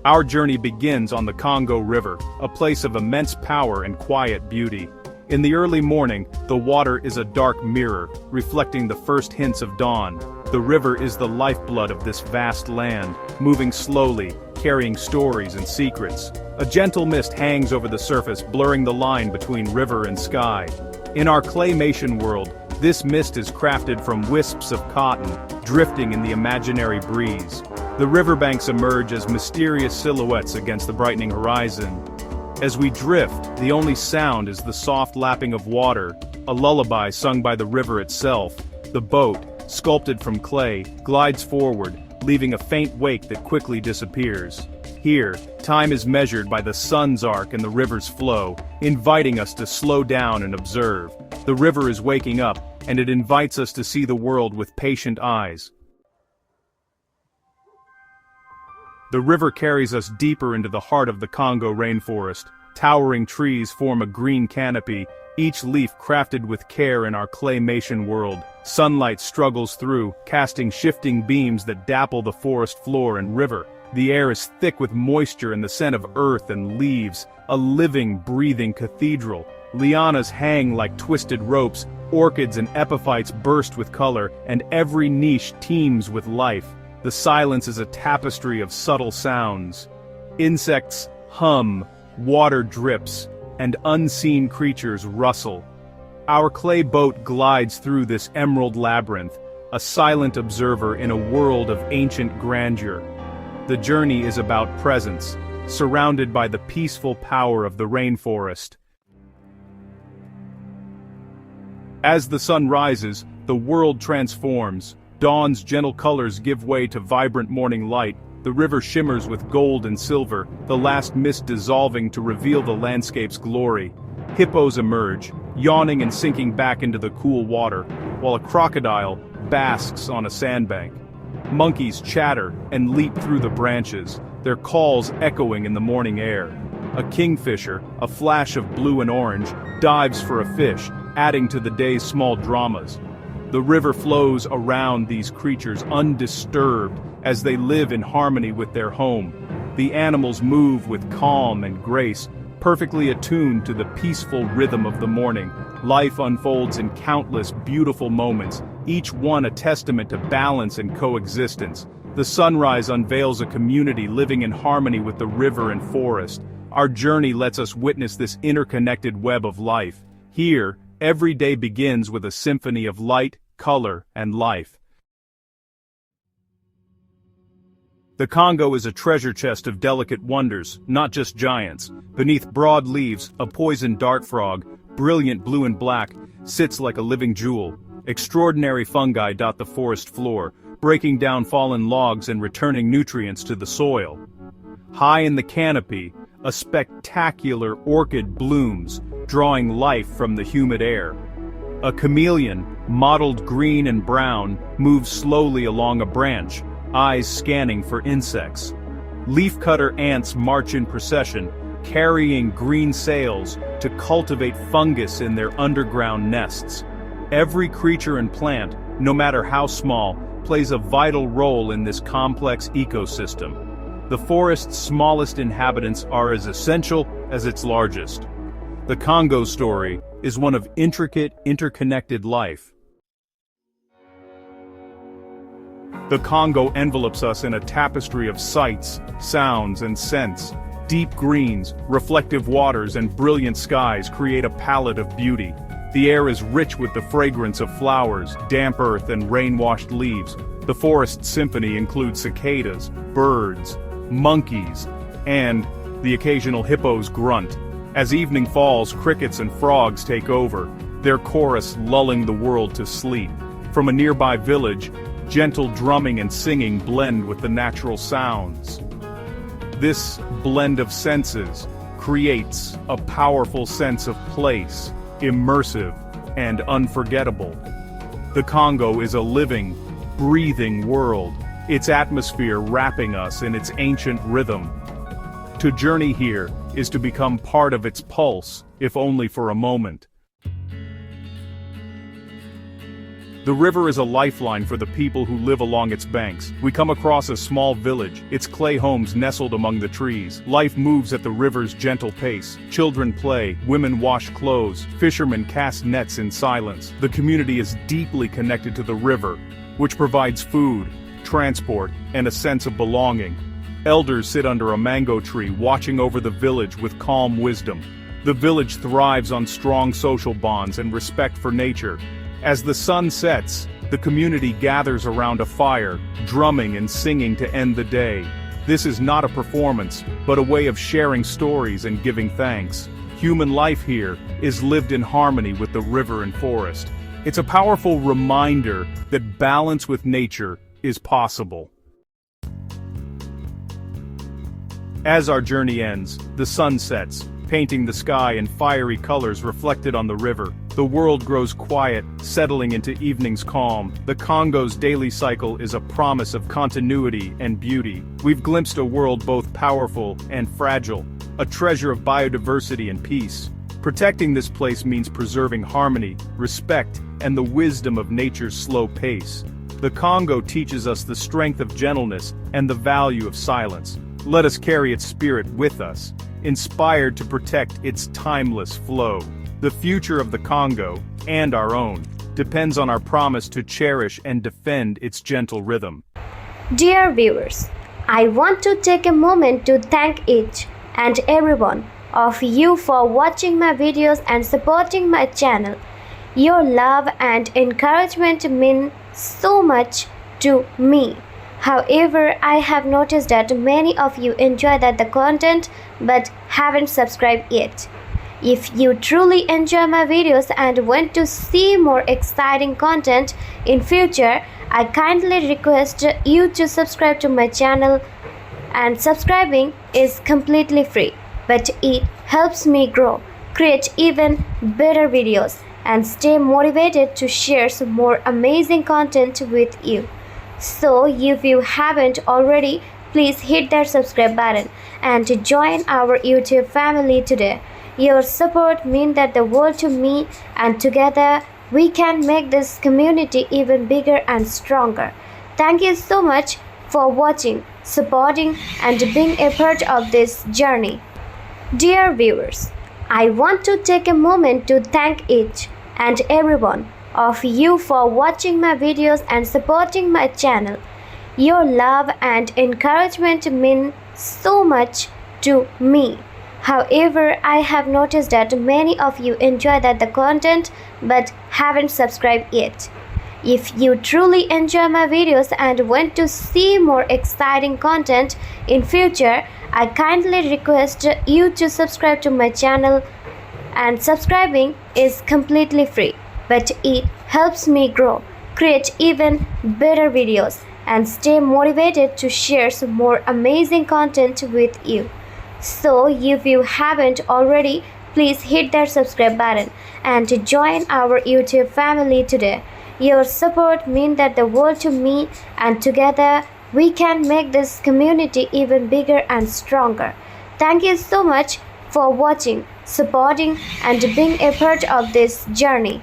Our journey begins on the Congo River, a place of immense power and quiet beauty. In the early morning, the water is a dark mirror, reflecting the first hints of dawn. The river is the lifeblood of this vast land, moving slowly, carrying stories and secrets. A gentle mist hangs over the surface, blurring the line between river and sky. In our claymation world, this mist is crafted from wisps of cotton, drifting in the imaginary breeze. The riverbanks emerge as mysterious silhouettes against the brightening horizon. As we drift, the only sound is the soft lapping of water, a lullaby sung by the river itself. The boat, sculpted from clay, glides forward, leaving a faint wake that quickly disappears. Here, time is measured by the sun's arc and the river's flow, inviting us to slow down and observe. The river is waking up, and it invites us to see the world with patient eyes. The river carries us deeper into the heart of the Congo rainforest. Towering trees form a green canopy, each leaf crafted with care in our claymation world. Sunlight struggles through, casting shifting beams that dapple the forest floor and river. The air is thick with moisture and the scent of earth and leaves, a living, breathing cathedral. Lianas hang like twisted ropes, orchids and epiphytes burst with color, and every niche teems with life. The silence is a tapestry of subtle sounds. Insects hum, water drips, and unseen creatures rustle. Our clay boat glides through this emerald labyrinth, a silent observer in a world of ancient grandeur. The journey is about presence, surrounded by the peaceful power of the rainforest. As the sun rises, the world transforms. Dawn's gentle colors give way to vibrant morning light. The river shimmers with gold and silver, the last mist dissolving to reveal the landscape's glory. Hippos emerge, yawning and sinking back into the cool water, while a crocodile basks on a sandbank. Monkeys chatter and leap through the branches, their calls echoing in the morning air. A kingfisher, a flash of blue and orange, dives for a fish, adding to the day's small dramas. The river flows around these creatures undisturbed as they live in harmony with their home. The animals move with calm and grace, perfectly attuned to the peaceful rhythm of the morning. Life unfolds in countless beautiful moments, each one a testament to balance and coexistence. The sunrise unveils a community living in harmony with the river and forest. Our journey lets us witness this interconnected web of life. Here, every day begins with a symphony of light, color, and life. The Congo is a treasure chest of delicate wonders, not just giants. Beneath broad leaves, a poison dart frog, brilliant blue and black, sits like a living jewel. Extraordinary fungi dot the forest floor, breaking down fallen logs and returning nutrients to the soil. High in the canopy, a spectacular orchid blooms, drawing life from the humid air. A chameleon, mottled green and brown, moves slowly along a branch, eyes scanning for insects. Leafcutter ants march in procession, carrying green sails to cultivate fungus in their underground nests. Every creature and plant, no matter how small, plays a vital role in this complex ecosystem. The forest's smallest inhabitants are as essential as its largest. The Congo story is one of intricate, interconnected life. The Congo envelopes us in a tapestry of sights, sounds, and scents. Deep greens, reflective waters, and brilliant skies create a palette of beauty. The air is rich with the fragrance of flowers, damp earth, and rain-washed leaves. The forest symphony includes cicadas, birds, monkeys, and the occasional hippo's grunt. As evening falls, crickets and frogs take over, their chorus lulling the world to sleep. From a nearby village, gentle drumming and singing blend with the natural sounds. This blend of senses creates a powerful sense of place, immersive and unforgettable. The Congo is a living, breathing world, its atmosphere wrapping us in its ancient rhythm. To journey here is to become part of its pulse, if only for a moment. The river is a lifeline for the people who live along its banks. We come across a small village, its clay homes nestled among the trees. Life moves at the river's gentle pace. Children play, women wash clothes, fishermen cast nets in silence. The community is deeply connected to the river, which provides food, transport, and a sense of belonging. Elders sit under a mango tree watching over the village with calm wisdom. The village thrives on strong social bonds and respect for nature. As the sun sets, the community gathers around a fire, drumming and singing to end the day. This is not a performance, but a way of sharing stories and giving thanks. Human life here is lived in harmony with the river and forest. It's a powerful reminder that balance with nature is possible. As our journey ends, the sun sets, painting the sky in fiery colors reflected on the river. The world grows quiet, settling into evening's calm. The Congo's daily cycle is a promise of continuity and beauty. We've glimpsed a world both powerful and fragile, a treasure of biodiversity and peace. Protecting this place means preserving harmony, respect, and the wisdom of nature's slow pace. The Congo teaches us the strength of gentleness and the value of silence. Let us carry its spirit with us, inspired to protect its timeless flow. The future of the Congo, and our own, depends on our promise to cherish and defend its gentle rhythm. Dear viewers, I want to take a moment to thank each and every one of you for watching my videos and supporting my channel. Your love and encouragement mean so much to me. However, I have noticed that many of you enjoy the content but haven't subscribed yet. If you truly enjoy my videos and want to see more exciting content in future, I kindly request you to subscribe to my channel, and subscribing is completely free, but it helps me grow, create even better videos, and stay motivated to share some more amazing content with you. So if you haven't already, please hit that subscribe button and join our YouTube family today. Your support means that the world to me, and together we can make this community even bigger and stronger. Thank you so much for watching, supporting, and being a part of this journey. Dear viewers, I want to take a moment to thank each and every one of you for watching my videos and supporting my channel. Your love and encouragement mean so much to me. However, I have noticed that many of you enjoy the content but haven't subscribed yet. If you truly enjoy my videos and want to see more exciting content in future, I kindly request you to subscribe to my channel, and subscribing is completely free, but it helps me grow, create even better videos, and stay motivated to share some more amazing content with you. So if you haven't already, please hit that subscribe button and join our YouTube family today. Your support means that the world to me, and together we can make this community even bigger and stronger. Thank you so much for watching, supporting, and being a part of this journey.